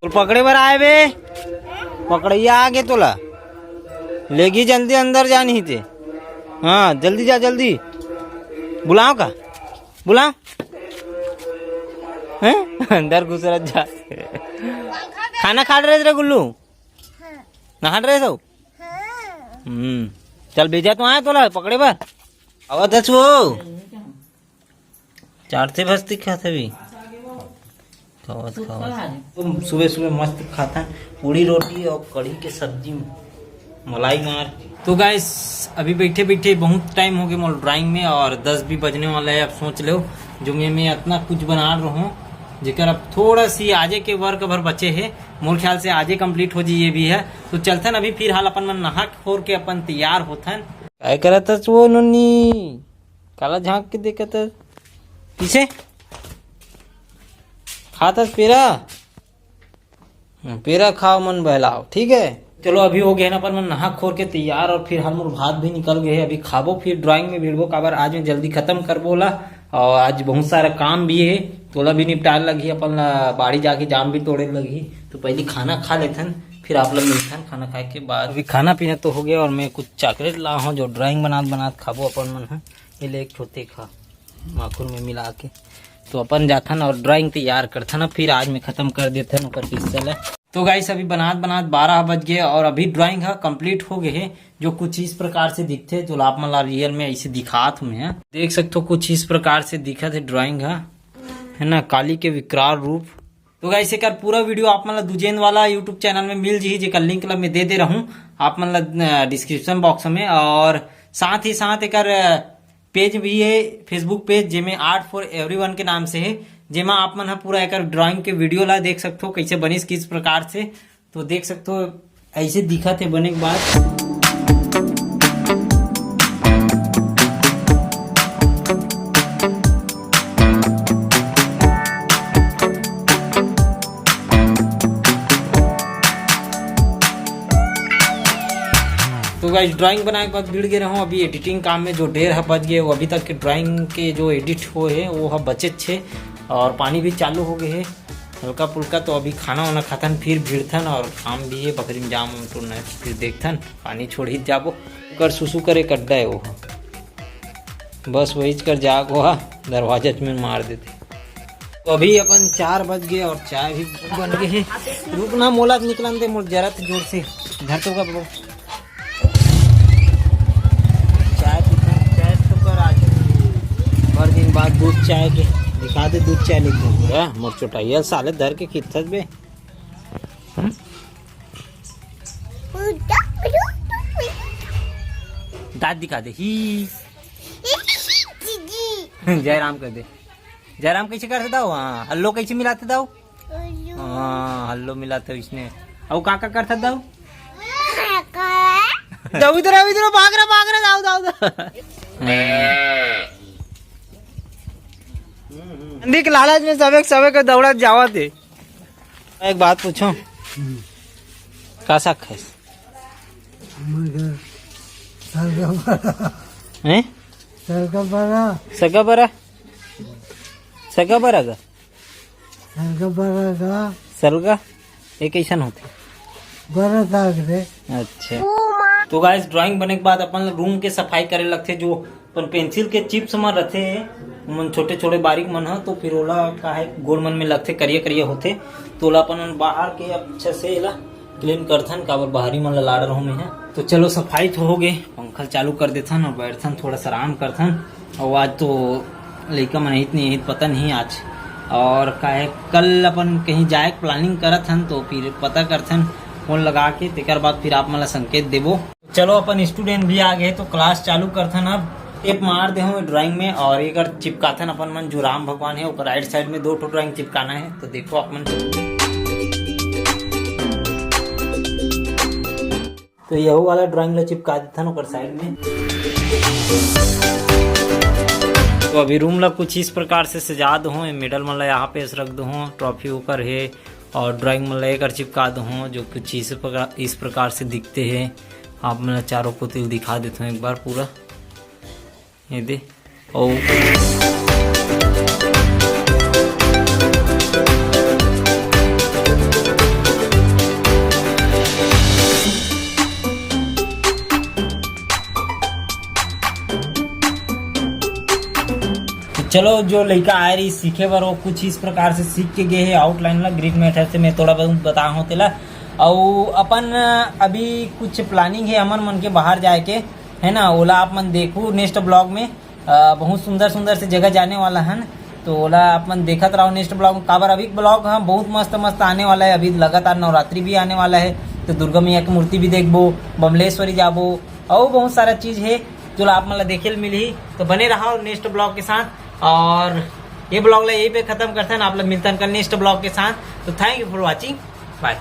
पकड़े बर आए बे, पकड़िया आगे तोला लेगी जल्दी अंदर जानी थे। हाँ जल्दी जा जल्दी, बुलाओ का बुलाओ हैं अंदर घुस रहा जा। खाना खा रहे थे गुल्लू, नहा रहे तो चल भेजा तो आया तोला पकड़े बर आवाज दस वो चार से बस्ती खाते भी तुम सुबह सुबह मस्त खाता पूरी रोटी और कढ़ी के सब्जी मलाई मार। तो गाइस अभी बैठे बैठे बहुत टाइम हो गया मोल ड्राइंग में और 10 भी बजने वाला है। अब सोच लो जो मैं इतना कुछ बना रहा हूँ जेकर अब थोड़ा सी आजे के वर्क भर बचे है, मोर ख्याल से आजे कंप्लीट हो जाइए भी है। तो चलथन अभी फिर हाल अपन मन नहा खोर के अपन तैयार होथन। क्या करत हस वो नन्नी, काला झांक के देखत हस पीछे खातस पेरा पेरा खाओ मन बहलाओ ठीक है। चलो अभी हो गया ना अपन मन नहा खोर के तैयार और फिर हम भात भी निकल गए, अभी खाबो फिर ड्राइंग में भिड़बो काबर आज में जल्दी खत्म करबो ला। और आज बहुत सारा काम भी है तोला भी निपटार लगी, अपन बाड़ी जाके जाम भी तोड़े लगी। तो पहले खाना खा लेथन फिर आप लोग मिलथन। खाना खाए के बाद अभी खाना पीना तो हो गया और मैं कुछ चॉकलेट ला हूँ जो ड्राइंग बनात खाबो अपन मन है। ये ले एक छोटे खा माखुर में मिला के तो अपन जाथन और ड्राइंग तैयार करथन। फिर आज में खत्म कर देथन ऊपर पिक्सल है। तो गाइस अभी बनात 12 बज गए और अभी ड्राइंग है कंप्लीट हो गए है, जो कुछ इस प्रकार से दिखते जो आप मला रियल में ऐसे दिखात हूँ देख सकते हो। कुछ इस प्रकार से दिखा थे ड्राइंग है ना, काली के विकराल रूप। तो गाइस एक पूरा वीडियो आप मतलब दुजेन वाला यूट्यूब चैनल में मिल जी जेकर लिंक ला मैं दे रहा हूँ आप मतलब डिस्क्रिप्शन बॉक्स में। और साथ ही साथ एक पेज भी है फेसबुक पेज जेमे आर्ट फॉर एवरीवन के नाम से है, जेमा आप मन पूरा एक ड्राइंग के वीडियो ला देख सकते हो कैसे बनिस किस प्रकार से। तो देख सकते हो ऐसे दिखा थे बने के बाद। तो गाइस ड्राइंग बनाए के बाद भिड़ गए रहूँ अभी एडिटिंग काम में जो ढेर है बच गए वो अभी तक के ड्राइंग के जो एडिट हो है वो है बचे छे और पानी भी चालू हो गए है हल्का फुल्का। तो अभी खाना वाना खाथन फिर भिड़थन और काम भी है बकरी में जाम तो न फिर देखथन पानी छोड़ ही जाबो कर सुसु करे कड्डा है वो बस वही कर जाग हो दरवाजा में मार देते। तो अभी अपन 4 बज गए और चाय भी बन गए है। रुकना मोला निकलन दे मोल जरा जोर से घर तो का भर दिन बाद दूध चाय के दिखा दे दूध चाय लिख दूंगा मोर चोटाइया साले धर के खिंचत बे। दांत दिखा दे ही जयराम कर दे। जयराम कैसे करते दाओ हाँ हल्लो कैसे मिलाते दाओ हाँ हल्लो मिलाते इसने और काका करता दाओ जाओ इधर भाग रहा दाओ देख लालच में सबे का दौड़ा जावा थे। एक बात पूछो का शक है सगा बरा सरगा ये कैसन होते अच्छा। तो गाइस ड्राइंग बने के बाद अपन रूम के सफाई करे लगते जो अपन पेंसिल के चिप्स मन रथे मन छोटे छोटे बारीक मन है तो फिर ओला का है गोल मन में लगते करिया करिया होते तो ओला अपन बाहर के अच्छा से एला क्लीन करथन काबर बाहरी मन ला लाड़ रहूं मैं है। तो चलो सफाई तो हो गए पंखा चालू कर देथन और बैठथन थोड़ा सा आराम करथन। और आज तो लड़का मन नहीं पता नहीं आज और का है कल अपन कहीं जाए प्लानिंग करत हन तो फिर पता करथन फोन लगा के तेकर बाद फिर आप मला संकेत देबो। चलो अपन स्टूडेंट भी आ गए तो क्लास चालू करथन। अब टेप मार दे हूँ ड्राइंग में और एक चिपकाथन अपन मन जो राम भगवान है वो राइट साइड में 2 ड्राइंग चिपकाना है। तो देखो अपन तो यह वाला ड्राइंग ला चिपका देथन ओकर साइड में। तो अभी रूम ला कुछ इस प्रकार से सजा दो मेडल मन ला यहाँ पे रख दो ट्रॉफी ऊपर है और ड्राइंग मन ला एक चिपका दो जो कुछ इस प्रकार से दिखते हैं। आप मैं चारों को तिल दिखा देता हूँ एक बार पूरा ये दे और चलो जो लड़का आए रही सीखे बर वो कुछ इस प्रकार से सीख के गए है आउटलाइन ला ग्रीक मेथड से मैं थोड़ा बहुत बता हूँ तेला। और अपन अभी कुछ प्लानिंग है हमन मन के बाहर जाए के है ना, ओला आप मन देखू नेक्स्ट ब्लॉग में। बहुत सुंदर सुंदर से जगह जाने वाला है, तो ओला आप मन देखत रहो नेक्स्ट ब्लॉग में। काबर अभी ब्लॉग हाँ बहुत मस्त मस्त आने वाला है, अभी लगातार नवरात्रि भी आने वाला है, तो दुर्गा मैया की मूर्ति भी देखबो, बमलेश्वरी जाबो और बहुत सारा चीज है जो आप मतलब देखे मिली। तो बने रहो नेक्स्ट ब्लॉग के साथ, और ये ब्लॉग ला यही पे खत्म करते हैं। आप लोग मिलते हैं कल नेक्स्ट ब्लॉग के साथ। तो thank you for watching, bye.